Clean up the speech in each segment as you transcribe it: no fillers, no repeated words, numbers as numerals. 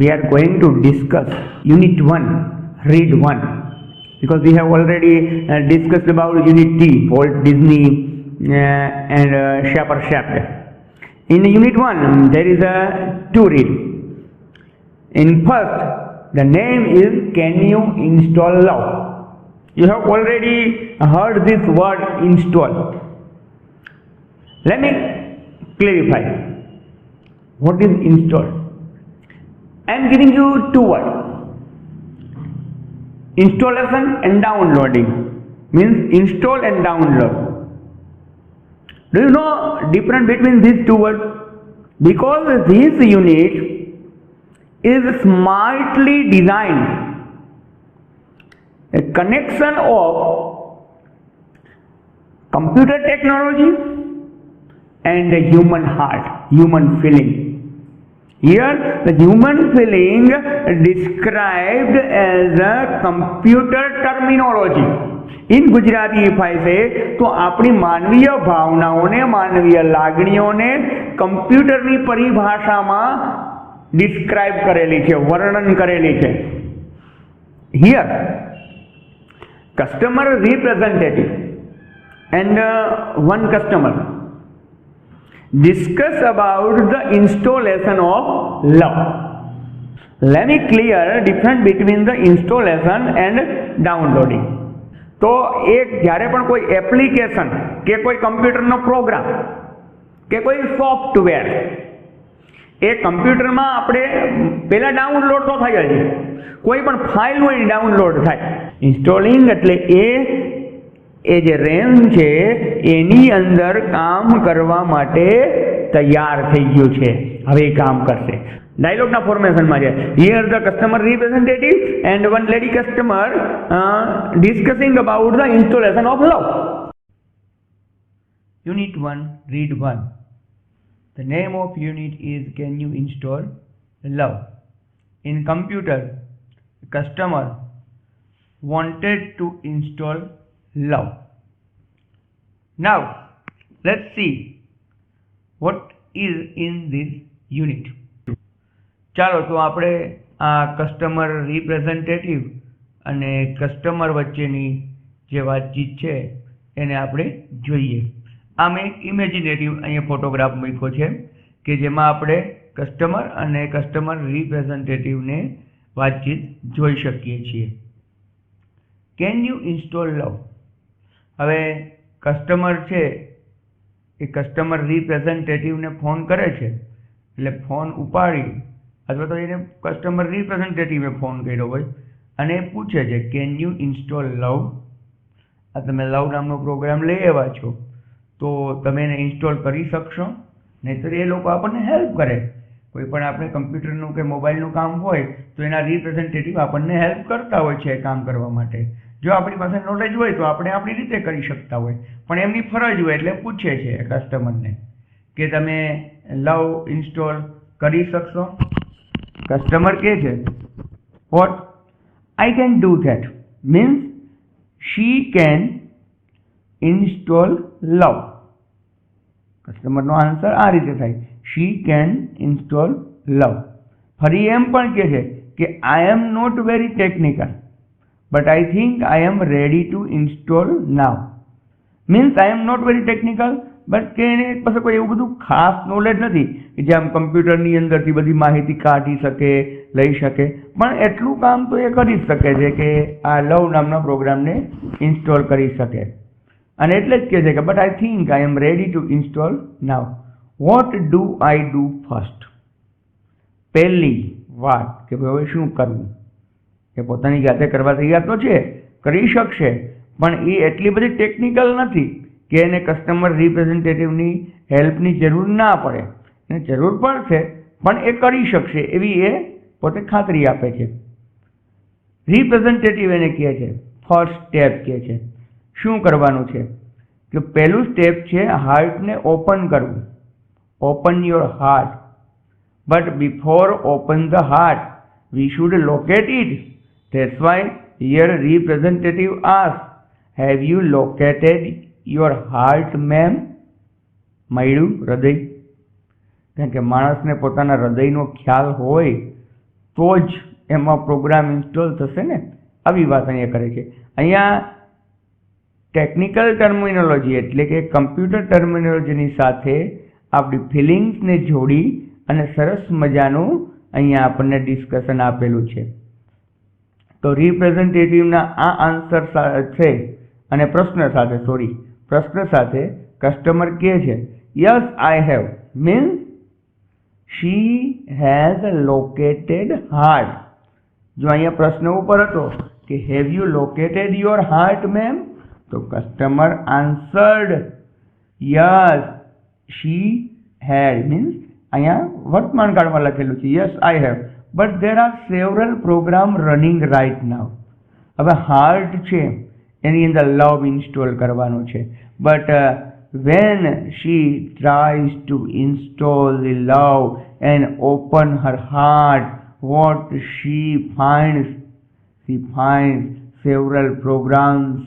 we are going to discuss Unit 1, Read 1, because we have already discussed about Unit T, Walt Disney and Shaper Shaft. In Unit 1, there is a two read. In first, the name is Can You Install Love? You have already heard this word install. Let me clarify. What is install? I am giving you two words. Installation and downloading. Means install and download. Do you know difference between these two words? Because this unit is smartly designed. A connection of computer technology and the human heart, human feeling. Here the human feeling described as a computer terminology. In Gujarati if I say तो अपनी मानवीय भावनाओने मानवीय लागणीओने कम्प्यूटरनी परिभाषामां describe करेली छे, वर्णन करेली छे. Here customer representative and one customer discuss about the installation of love. Let me clear difference between the installation and downloading. તો એક જ્યારે પણ કોઈ એપ્લિકેશન કે કોઈ કમ્પ્યુટરનો પ્રોગ્રામ કે કોઈ સોફ્ટવેર એ કમ્પ્યુટરમાં આપણે પહેલા ડાઉનલોડ તો થાય જ, કોઈ પણ ફાઇલ હોય ડાઉનલોડ થાય. ઇન્સ્ટોલિંગ એટલે એ જે રેમ છે એની અંદર કામ કરવા માટે તૈયાર થઈ ગયું છે, હવે એ કામ કરશે. ડાયલોગના ફોર્મેશનમાં છે. Here the customer representative and one lady customer discussing about the installation of love. Unit 1, Read 1. The name of unit is Can You Install Love? In computer, customer wanted to install love. Now let's see what is in this unit. ચાલો તો આપણે આ customer representative અને customer વચ્ચેની જે વાતચીત છે એને આપણે જોઈએ. આ મેં એક ઇમેજિનેટિવ અહીંયા ફોટોગ્રાફ મૂક્યો છે કે જેમાં આપણે કસ્ટમર અને કસ્ટમર રિપ્રેઝેન્ટેટિવને વાતચીત જોઈ શકીએ છીએ. કેન યુ ઇન્સ્ટોલ લવ? હવે કસ્ટમર છે એ કસ્ટમર રિપ્રેઝેન્ટેટિવને ફોન કરે છે, એટલે ફોન ઉપાડી અથવા તો એને કસ્ટમર રિપ્રેઝેન્ટેટિવે ફોન કર્યો હોય અને એ પૂછે છે કેન યુ ઇન્સ્ટોલ લવ? આ તમે લવ નામનો પ્રોગ્રામ લઈ આવ્યા છો તો તમે એને ઇન્સ્ટોલ કરી શકશો? નહીંતર એ લોકો આપણને હેલ્પ કરે. કોઈ પણ આપણે કમ્પ્યુટરનું કે મોબાઈલનું કામ હોય તો એના રિપ્રેઝેન્ટેટિવ આપણને હેલ્પ કરતા હોય છે એ કામ કરવા માટે. જો આપણી પાસે નોલેજ હોય તો આપણે આપણી રીતે કરી શકતા હોય, પણ એમની ફરજ હોય એટલે પૂછે છે કસ્ટમરને કે તમે લવ ઇન્સ્ટોલ કરી શકશો? કસ્ટમર કહે છે what I can do that. Means she can install love. કસ્ટમરનો આન્સર આ રીતે થાય, શી કેન ઇન્સ્ટોલ લવ. ફરી એમ પણ કહે છે કે I am not very technical but I think I am ready to install now. Means I am not very technical but કે એને પાસે કોઈ એવું બધું ખાસ નોલેજ નથી કે જે આમ કમ્પ્યુટરની અંદરથી બધી માહિતી કાઢી શકે, લઈ શકે, પણ એટલું કામ તો એ કરી શકે છે કે આ લવ નામના પ્રોગ્રામને ઇન્સ્ટોલ કરી શકે. અને એટલે જ કહે છે કે but I think I am ready to install now. What do I do first? પહેલી વાત કે હવે શું કરવું? એ પોતાની જાતે કરવા તૈયાર તો છે, કરી શકશે, પણ એ એટલી બધી ટેકનિકલ નથી કે એને કસ્ટમર રિપ્રેઝેન્ટેટિવની હેલ્પની જરૂર ના પડે. એને જરૂર પડશે પણ એ કરી શકશે એવી એ પોતે ખાતરી આપે છે. રિપ્રેઝેન્ટેટિવ એને કહે છે ફર્સ્ટ સ્ટેપ કહે છે. શું કરવાનું છે? કે પહેલું સ્ટેપ છે હાર્ટને ઓપન કરવું. Open your heart. But before open the heart we should locate it. That's why here representative asks, have you located your heart, ma'am? મળ્યું હૃદય? કારણ કે માણસને પોતાના હૃદયનો ખ્યાલ હોય તો જ એમાં પ્રોગ્રામ ઇન્સ્ટોલ થશે ને, આવી વાત અહીંયા કરે છે. અહીંયા ટેકનિકલ ટર્મિનોલોજી એટલે કે કમ્પ્યુટર ટર્મિનોલોજીની સાથે આપણી ફિલિંગ્સને જોડી અને સરસ મજાનું અહીંયા આપણને ડિસ્કશન આપેલું છે. તો રિપ્રેઝેન્ટેટિવના આ આન્સર છે અને પ્રશ્ન સાથે કસ્ટમર કહે છે yes I have means she has located heart. જો અહીંયા પ્રશ્ન ઉપર હતો કે have you located your heart ma'am, તો customer answered yes she had, means અહીંયા વર્તમાન કાળમાં લખેલું છે yes I have, but there are several program running right now. હવે હાર્ટ છે એની અંદર લવ ઇન્સ્ટોલ કરવાનું છે, but when she tries to install the love and open her heart, what she finds several programs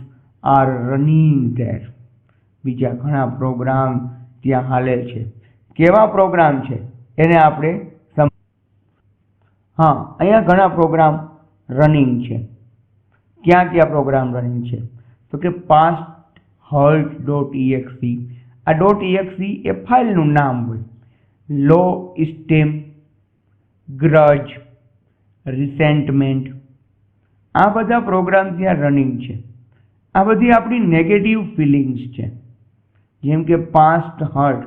are running there. બીજા ઘણા programme ત્યાં હાલે છે. કેવા પ્રોગ્રામ છે એને આપણે અહીંયા ઘણા પ્રોગ્રામ રનિંગ છે. ક્યાં પ્રોગ્રામ રનિંગ છે તો કે past hurt.exe. આ .exe એ ફાઇલનું નામ હોય. લો સ્ટીમ, ગ્રજ, રિસેન્ટમેન્ટ, આ બધા પ્રોગ્રામ ત્યાં રનિંગ છે. આ બધી આપણી નેગેટિવ ફિલિંગ્સ છે. જેમ કે પાસ્ટ હર્ટ,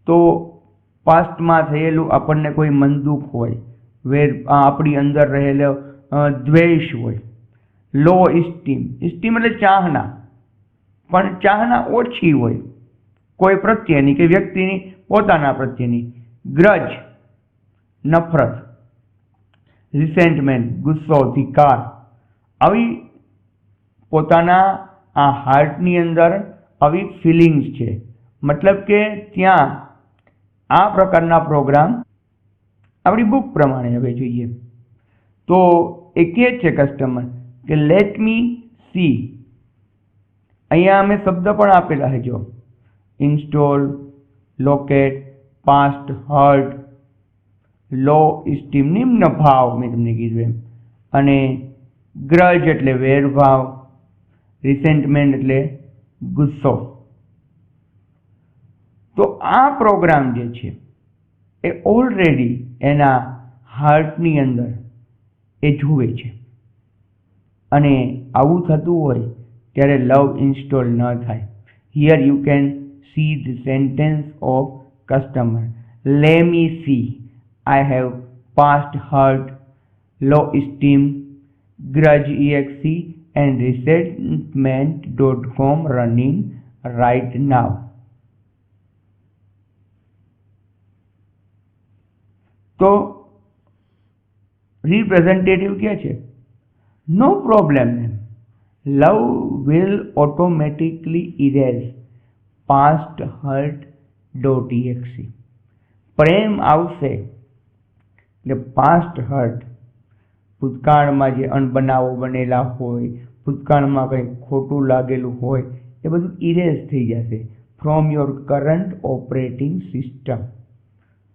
તો પાસ્ટમાં થયેલું આપણને કોઈ મનદુખ હોય, આપણી અંદર રહેલો દ્વેષ હોય. લો સ્ટીમ એટલે ચાહના, પણ ચાહના ઓછી હોય કોઈ પ્રત્યેની કે વ્યક્તિની પોતાના પ્રત્યેની. ગ્રજ નફરત, રિસેન્ટમેન્ટ ગુસ્સો, ધિક્કાર, આવી પોતાના આ હાર્ટની અંદર આવી ફિલિંગ્સ છે. મતલબ કે ત્યાં આ પ્રકારના પ્રોગ્રામ આપણી બુક પ્રમાણે હવે જોઈએ તો એ કહે છે કસ્ટમર કે લેટ મી સી. અહીંયા અમે શબ્દ પણ આપેલા છે જો install, locate, past hurt, low steam નિમ્ન ભાવ મેં તમને કીધું એમ, અને ગ્રજ એટલે વેરભાવ, રિસેન્ટમેન્ટ એટલે ગુસ્સો. તો આ પ્રોગ્રામ જે છે એ ઓલરેડી એના હાર્ટની અંદર એ જુએ છે, અને આવું થતું હોય ત્યારે લવ ઇન્સ્ટોલ ન થાય. Here you can see the sentence of customer. Let me see, I have past hurt, low esteem, grudge exe and resentment.com running right now. તો રિપ્રેઝેન્ટેટિવ કહે છે no problem, love will automatically erase past hurt. પ્રેમ આવશે એટલે past hurt, ભૂતકાળમાં જે અણબનાવો બનેલા હોય, ભૂતકાળમાં કંઈ ખોટું લાગેલું હોય, એ બધું ઇરેઝ થઈ જશે from your current operating system.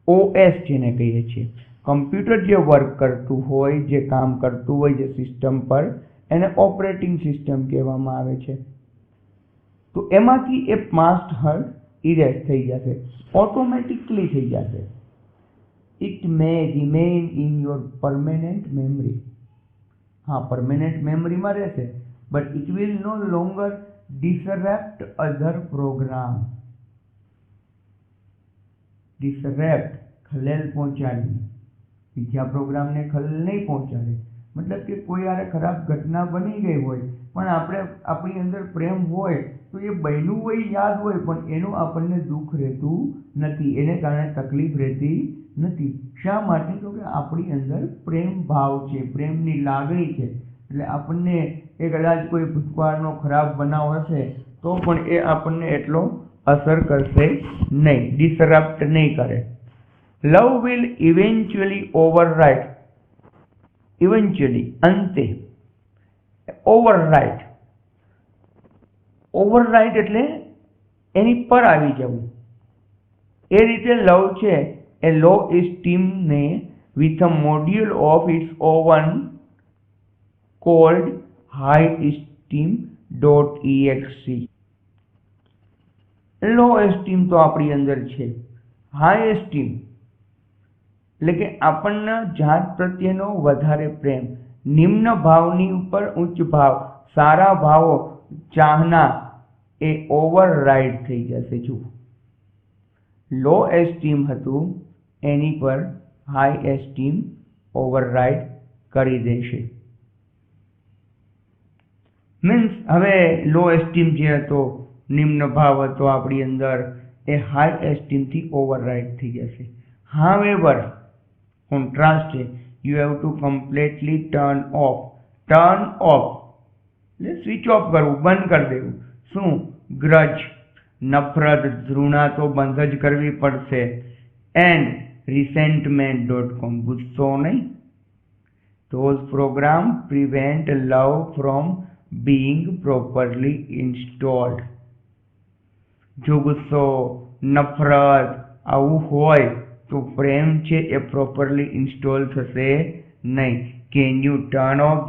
OS જેને કહીએ છીએ, કમ્પ્યુટર જે વર્ક કરતું હોય, જે કામ કરતું હોય જે સિસ્ટમ પર, એને ઓપરેટિંગ સિસ્ટમ કહેવામાં આવે છે. તો એમાંથી એ પાસ્ટ હર્ટ ઇરેઝ થઈ જશે, ઓટોમેટિકલી થઈ જશે. It may remain in your permanent memory. हाँ, permanent memory માં રહેશે, but it will no longer disrupt other program. Disrupt ખલેલ પહોંચાડી, બીજા પ્રોગ્રામને ખલેલ નહીં પહોંચાડે. મતલબ કે કોઈ યારે ખરાબ ઘટના બની ગઈ હોય પણ આપણી અંદર પ્રેમ હોય તો એ બન્યું હોય યાદ હોય પણ એનું આપણને દુઃખ રહેતું નથી, એને કારણે તકલીફ રહેતી નથી. શા માટે? તો કે આપણી અંદર પ્રેમ ભાવ છે, પ્રેમની લાગણી છે. એટલે આપણને એ કદાચ કોઈ ભૂતકાળનો ખરાબ બનાવ હશે તો પણ એ આપણને એટલો અસર કરશે નહીં, ડિસરપ્ટ નહીં કરે. Love will eventually override, eventually અંતે, ઓવરરાઇડ, ઓવરરાઇડ એટલે એની પર આવી જવું. એ રીતે લવ છે એ લો સ્ટીમને with a module of its own called highesteem.exe. Low esteem તો આપણી અંદર છે. હાઈ એસ્ટીમ એટલે કે આપણને જાત પ્રત્યેનો વધારે પ્રેમ, નિમ્ન ભાવની ઉપર ઉચ્ચ ભાવ, સારા ભાવો, ચાહના એ ઓવરરાઈડ થઈ જશે. જુઓ, લો એસ્ટીમ હતું એની પર હાઈ એસ્ટીમ ઓવરરાઈડ કરી દેશે. મીન્સ હવે લો એસ્ટીમ જે હતો, નિમ્ન ભાવ હતો આપણી અંદર, એ હાઈ એસ્ટીમથી ઓવરરાઈડ થઈ જશે. હાવેવર કોન્ટ્રાસ્ટ છે, you have to completely turn off. Turn off એટલે સ્વિચ ઓફ કરવું, બંધ કરી દેવું. શું? ગ્રજ, નફરત, ઘૃણા તો બંધ જ કરવી પડશે. એન્ડ resentment.com, ગુસ્સો નહીં. those program prevent love from being properly installed. જો ગુસ્સો, નફરત આવું હોય તો પ્રેમ છે એ પ્રોપરલી ઇન્સ્ટોલ થશે નહીં. Can U turn off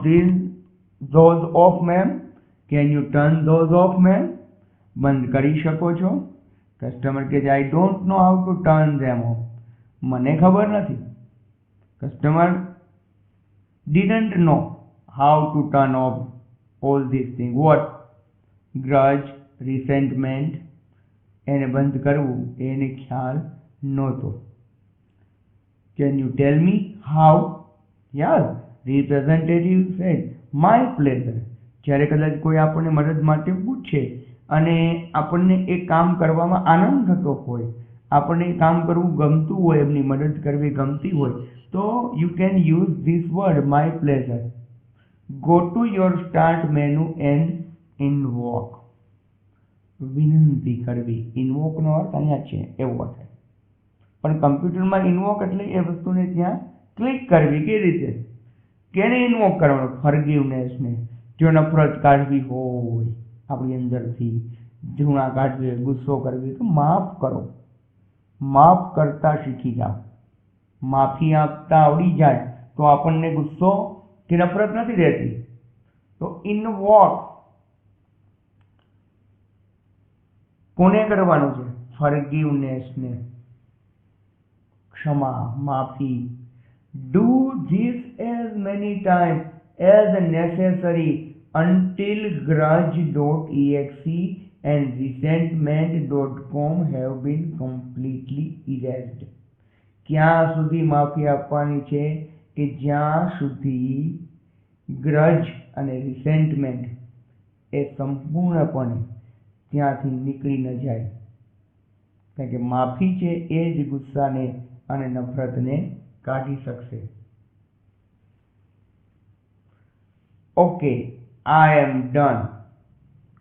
those off ma'am? Can U turn those off ma'am? બંધ કરી શકો છો? કસ્ટમર કે I don't know how to turn them of. મને ખબર નથી. Customer didn't know how to turn off all these things. What? grudge, resentment, એને બંધ કરવું એને ખ્યાલ નહોતો. Can you tell me how? Yes, representative said, my pleasure. જ્યારે કદાચ કોઈ આપણને મદદ માટે પૂછે અને આપણને એ કામ કરવામાં આનંદ થતો હોય, આપણને એ કામ કરવું ગમતું હોય, એમની મદદ કરવી ગમતી હોય, તો you can use this word, my pleasure. Go to your start menu and invoke. વિનંતી કરવી, ઇન્વોકનો અર્થ અહીંયા છે એવો થાય. પણ કમ્પ્યુટરમાં ઇન્વોક એટલે એ વસ્તુને ત્યાં ક્લિક કરવી. કેવી રીતે? કેને ઇન્વોક કરવાનું? ફોરગિવનેસને. જો નફરત કાઢવી હોય આપણી અંદરથી, ઘૃણા કાઢવી હોય, ગુસ્સો કરવી હોય, તો માફ કરો. માફ કરતા શીખી જાઓ. માફી આપતા આવડી જાય તો આપણને ગુસ્સો કે નફરત નથી રહેતી. તો ઇન્વોક કોને કરવાનું છે? ફોરગિવનેસને, ક્ષમા, માફી. Do this as many time as necessary until grudge.exe and resentment.com have been completely erased. ક્યાં સુધી માફી આપવાની છે? કે જ્યાં સુધી ગ્રજ અને રિસેન્ટમેન્ટ એ સંપૂર્ણપણે ત્યાંથી નીકળી ન જાય. કારણ કે માફી છે એ જ ગુસ્સાને અને નફરતને કાઢી શકશે. Okay, I am done.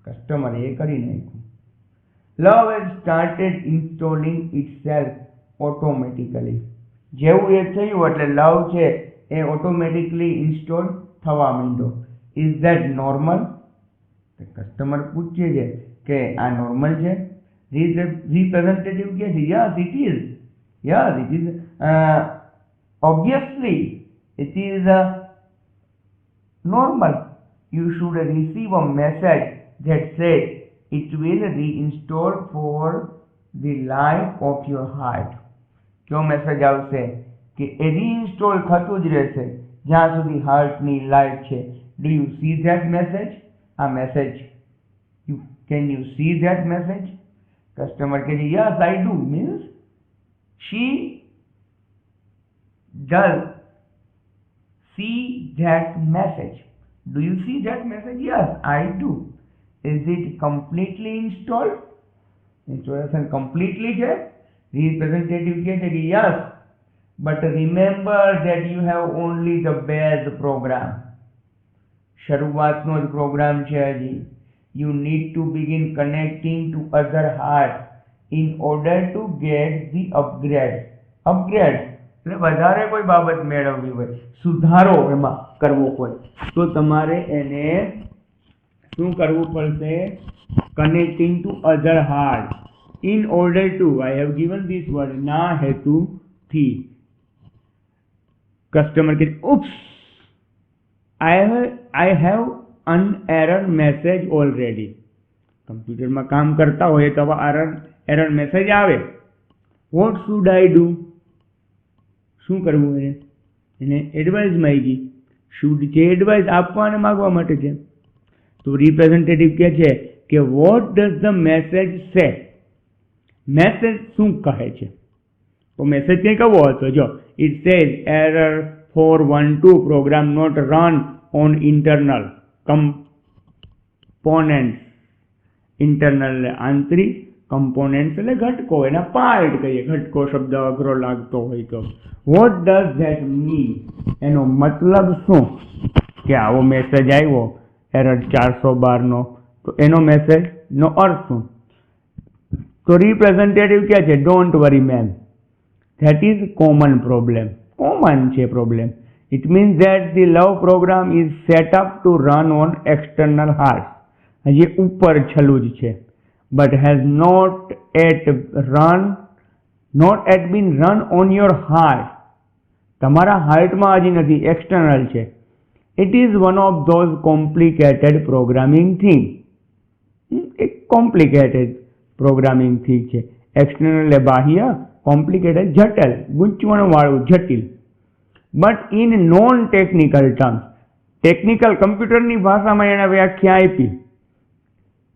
કસ્ટમરે એ કરી નાખ્યું. Love has started installing itself automatically. જેવું એ થયું એટલે લવ છે એ ઓટોમેટિકલી ઇન્સ્ટોલ થવા માંડ્યો. Is that normal? કસ્ટમર પૂછે છે કે આ નોર્મલ છે? રિપ્રેઝેન્ટેટિવ કહે છે yes it is. Yes it is. Obviously it is normal. You should receive a message that says it will reinstall for the life of your heart. કયો message આવશે? કે એ રીઇન્સ્ટોલ થતું જ રહેશે જ્યાં સુધી હાર્ટની લાઈફ છે. Do you see that message? આ message can you see that message? Customer કહે છે yes I do. Means she does see that message. Do you see that message? Yes, I do. Is it completely installed? Installation completely છે? Representative કહે છે કે yes, but remember that you have only the base program. શરૂઆતનો જ programme છે હજી. You need to begin connecting to other hearts in order to get the upgrade. Upgrade એટલે વધારે કોઈ બાબત મેળવવી હોય, સુધારો એમાં કરવો હોય તો તમારે એને શું કરવું પડશે? Connecting to other heart in order to, I have given this word, ના હેતુથી. કસ્ટમર કે oops, I have an error message already. કમ્પ્યુટરમાં કામ કરતા હોય તો એરર મેસેજ આવે. Vote should I do? શું કરવું? એને એડવાઇસ માંગી. શુડ છે એડવાઇસ આપવા અને માગવા માટે છે. તો રિપ્રેઝેન્ટેટિવ કહે છે કે what does the message say? Message શું કહે છે? તો મેસેજ કંઈક આવો હતો, જો it says error 412 program not run on internal components. Internal આંતરિક, કમ્પોનેન્ટ્સ એટલે ઘટકો, એના પાર્ટ કહીએ. ઘટકો શબ્દ અઘરો લાગતો હોય તો. What does that mean? એનો મતલબ શું? કે આવો મેસેજ આવ્યો એરર 412 નો, તો એનો મેસેજ નો અર્થ શું? તો રિપ્રેઝેન્ટેટિવ કહે છે don't worry ma'am, that is common problem. Common છે problem. It means that the love program is set up to run on external hard. હજી ઉપર છેલ્લું જ છે. But has not yet been run on your heart. તમારા હાર્ટમાં હજી નથી, એક્સટર્નલ છે. It is one of those complicated programming thing. એક કોમ્પ્લિકેટેડ પ્રોગ્રામિંગ થિંગ છે. એક્સટર્નલ એટલે બાહ્ય, કોમ્પ્લિકેટેડ જટિલ, ગૂંચવણવાળું, જટિલ. But in non technical terms, technical કમ્પ્યુટરની ભાષામાં એણે વ્યાખ્યા આપી.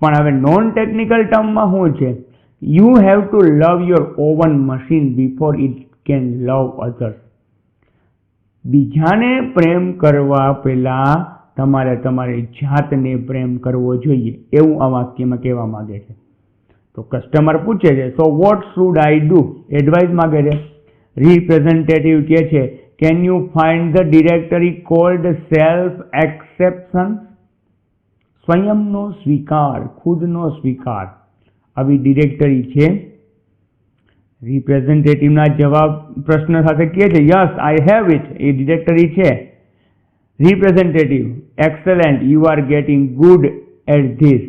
પણ હવે નોન ટેકનિકલ ટર્મમાં શું છે? You have to love your oven machine before it can love others. બીજાને પ્રેમ કરવા પહેલા તમારે તમારી જાતને પ્રેમ કરવો જોઈએ, એવું આ વાક્યમાં કહેવા માંગે છે. તો કસ્ટમર પૂછે છે so what should I do? Advice માંગે છે. રિપ્રેઝેન્ટેટિવ કહે છે can you find the directory called self acceptance? સ્વયંનો સ્વીકાર, ખુદનો સ્વીકાર, આવી ડિરેક્ટરી છે. રિપ્રેઝેન્ટેટિવના જવાબ પ્રશ્ન સાથે કહે છે યસ આઈ હેવ ઇટ. એ ડિરેક્ટરી છે. Representative excellent, you are getting good at this.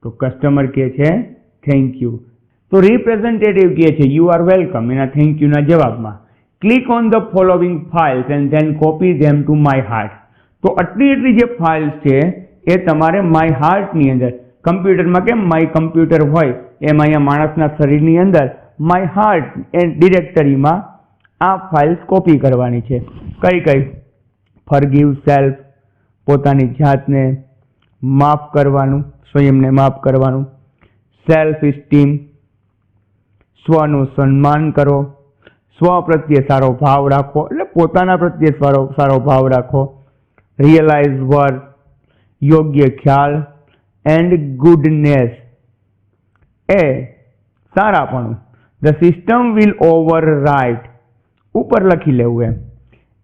તો કસ્ટમર કહે છે થેન્ક યુ. તો રિપ્રેઝેન્ટેટિવ કહે છે યુ આર વેલકમ એના થેન્ક યુના જવાબમાં. Click on the following files and then copy them to my heart. તો આટલી જે ફાઇલ્સ છે એ તમારે માય હાર્ટની અંદર, કમ્પ્યુટરમાં કેમ માય કમ્પ્યુટર હોય એમ અહીંયા માણસના શરીરની અંદર માય હાર્ટ એ ડિરેક્ટરીમાં આ ફાઇલ્સ કોપી કરવાની છે. કઈ કઈ? ફોરગીવ સેલ્ફ, પોતાની જાતને માફ કરવાનું, સ્વયંને માફ કરવાનું. સેલ્ફ ઇસ્ટીમ, સ્વનું સન્માન કરો, સ્વ પ્રત્યે સારો ભાવ રાખો, એટલે પોતાના પ્રત્યે સારો ભાવ રાખો. રિયલાઇઝ વર્થ, યોગ્ય ખ્યાલ. એન્ડ ગુડનેસ એ સારાપણું. ધ સિસ્ટમ વિલ ઓવરરાઇટ, ઉપર લખી લેવું એમ.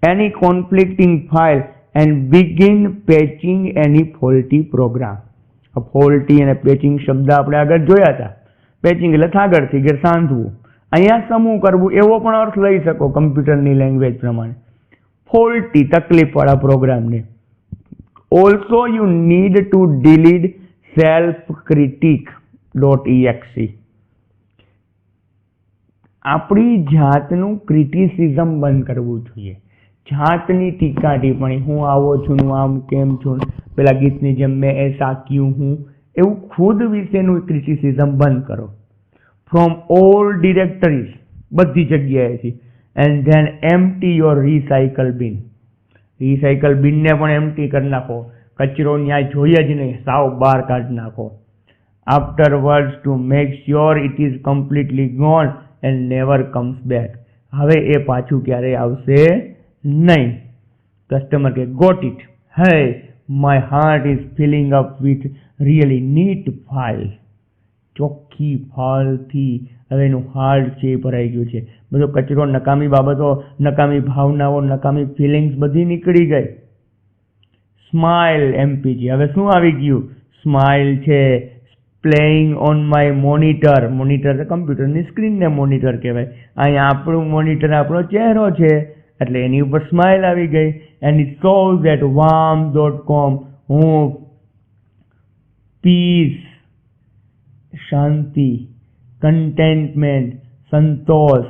Any conflicting file and begin patching any faulty program. Faulty અને પેચિંગ શબ્દ આપણે આગળ જોયા હતા. પેચિંગ એટલે થાગડથી ઘેર સાંધવું. અહીંયા સમૂહ કરવું એવો પણ અર્થ લઈ શકો કમ્પ્યુટરની લેંગ્વેજ પ્રમાણે. ફોલ્ટી, તકલીફવાળા પ્રોગ્રામને. Also you need to delete self-critic.exe. આપણી જાતનું ક્રિટિસિઝમ બંધ કરવું જોઈએ. જાતની ટીકા ટિપ્પણી, હું આવો છું, હું આમ કેમ છું, પેલા ગીતની જેમ મેં એસા ક્યું હું, એવું ખુદ વિશેનું ક્રિટિસિઝમ બંધ કરો. ફ્રોમ ઓલ ડિરેક્ટરીઝ, બધી જગ્યાએથી. And then empty your recycle બિન. રિસાયકલ બિનને પણ એમ્પ્ટી કરી નાખો. કચરો ન્યાય જોઈએ જ નહીં, સાવ બહાર કાઢી નાખો. Afterwards to make sure it is completely gone and never comes back. હવે એ પાછું ક્યારેય આવશે નહીં. કસ્ટમર કે got it. Hey my heart is filling up with really neat file. ચોખ્ખી ફાઇલથી હવે એનું હાર્ટ છે એ ભરાઈ ગયું છે. બધો કચરો, નકામી બાબતો, નકામી ભાવનાઓ, નકામી ફિલિંગ્સ બધી નીકળી ગઈ. સ્માઇલ એમપીજી. હવે શું આવી ગયું? સ્માઇલ છે. Playing on my monitor. Monitor કમ્પ્યુટરની સ્ક્રીનને મોનિટર કહેવાય. અહીંયા આપણું મોનિટર આપણો ચહેરો છે એટલે એની ઉપર સ્માઇલ આવી ગઈ. And it shows at warm.com હું પીસ, શાંતિ, કન્ટેન્ટમેન્ટ, સંતોષ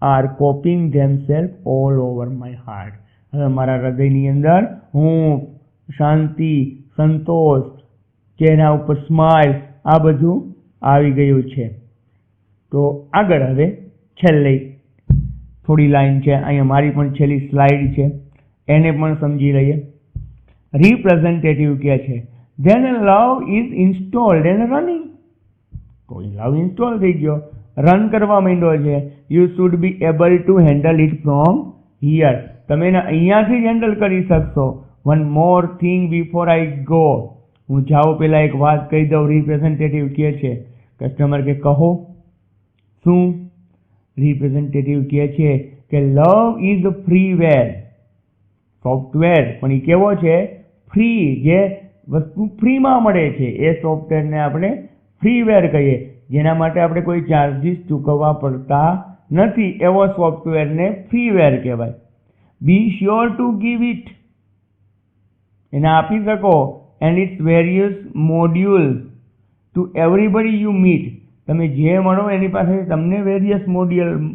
are copying themself all over my heart. હવે મારા હૃદયની અંદર હું શાંતિ, સંતોષ, ચહેરા ઉપર સ્માઇલ આ બધું આવી ગયું છે. તો આગળ હવે છેલ્લી થોડી લાઈન છે, અહીંયા મારી પણ છેલ્લી સ્લાઇડ છે, એને પણ સમજી લઈએ. રિપ્રેઝેન્ટેટિવ કહે છે then love is installed and running. તો લવ ઇન્સ્ટોલ થઈ ગયો, રન કરવા માંડ્યો છે. You should be able to handle it from here. તમે એને અહીંયાથી જ હેન્ડલ કરી શકશો. One more thing before I go. હું જાઉં પહેલાં એક વાત કહી દઉં. રિપ્રેઝેન્ટેટિવ કહે છે, કસ્ટમર કે કહો શું? રિપ્રેઝેન્ટેટિવ કહે છે કે લવ ઇઝ ફ્રીવેર. સોફ્ટવેર પણ એ કેવો છે? ફ્રી. જે વસ્તુ ફ્રીમાં મળે છે એ સોફ્ટવેરને આપણે ફ્રીવેર કહીએ. જેના માટે આપણે કોઈ ચાર્જીસ ચૂકવવા પડતા નથી એવો સોફ્ટવેરને ફ્રીવેર કહેવાય. Be sure to give it. એને આપી શકો. And its various modules to everybody you meet. તમે જે મળો એની પાસે તમને વેરિયસ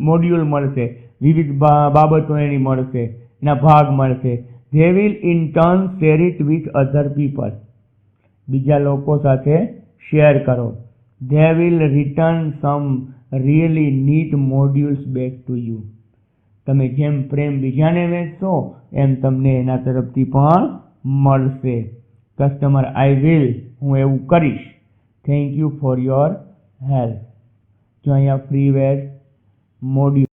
મોડ્યુલ મળશે, વિવિધ બાબતો એની મળશે, એના ભાગ મળશે. They will in turn share it with other people. બીજા લોકો સાથે શેર કરો. They will return some really neat modules back to you. તમે જેમ પ્રેમ બીજાને વેચશો એમ તમને એના તરફથી પણ મળશે. Customer I will. હું એવું કરીશ. Thank you for your help. જો અહીંયા ફ્રીવેર મોડ્યુલ